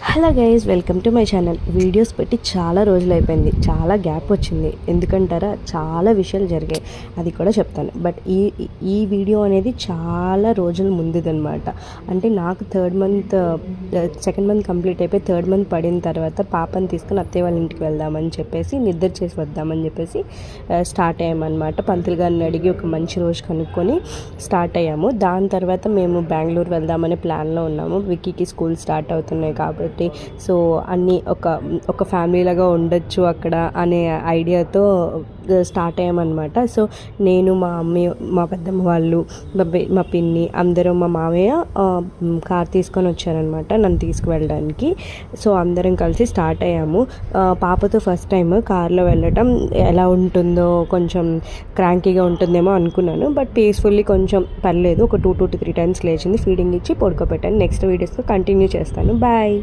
Hello guys, welcome to my channel. Videos పెట్టి చాలా రోజులు అయిపోయింది, చాలా గ్యాప్ వచ్చింది. ఎందుకంటారా, చాలా విషయాలు జరిగాయి, అది కూడా చెప్తాను. బట్ ఈ వీడియో అనేది చాలా రోజుల ముందుదనమాట. అంటే నాకు సెకండ్ మంత్ కంప్లీట్ అయిపోయి థర్డ్ మంత్ పడిన తర్వాత పాపని తీసుకుని అత్తయ్య వాళ్ళ ఇంటికి వెళ్దామని చెప్పేసి, నిద్ర చేసి వద్దామని చెప్పేసి స్టార్ట్ అయ్యామన్నమాట. పంతులు గారిని అడిగి ఒక మంచి రోజు కనుక్కొని స్టార్ట్ అయ్యాము. దాని తర్వాత మేము బెంగళూరు వెళ్దామనే ప్లాన్లో ఉన్నాము. విక్కీకి స్కూల్ స్టార్ట్ అవుతున్నాయి కాబట్టి సో అన్నీ ఒక ఫ్యామిలీ లాగా ఉండొచ్చు అక్కడ అనే ఐడియాతో స్టార్ట్ అయ్యామన్నమాట. సో నేను, మా అమ్మ, మా పెద్దమ్మ వాళ్ళు, మా పిన్ని అందరం, మా మామయ్య కార్ తీసుకొని వచ్చారనమాట నన్ను తీసుకువెళ్ళడానికి. సో అందరం కలిసి స్టార్ట్ అయ్యాము. పాపతో ఫస్ట్ టైం కార్లో వెళ్ళటం ఎలా ఉంటుందో, కొంచెం క్రాంకీగా ఉంటుందేమో అనుకున్నాను. బట్ పీస్ఫుల్లీ కొంచెం పర్లేదు. ఒక 2 to 3 times లేచింది. ఫీడింగ్ ఇచ్చి పడుకోబెట్టాను. నెక్స్ట్ వీడియోస్తో కంటిన్యూ చేస్తాను. బాయ్.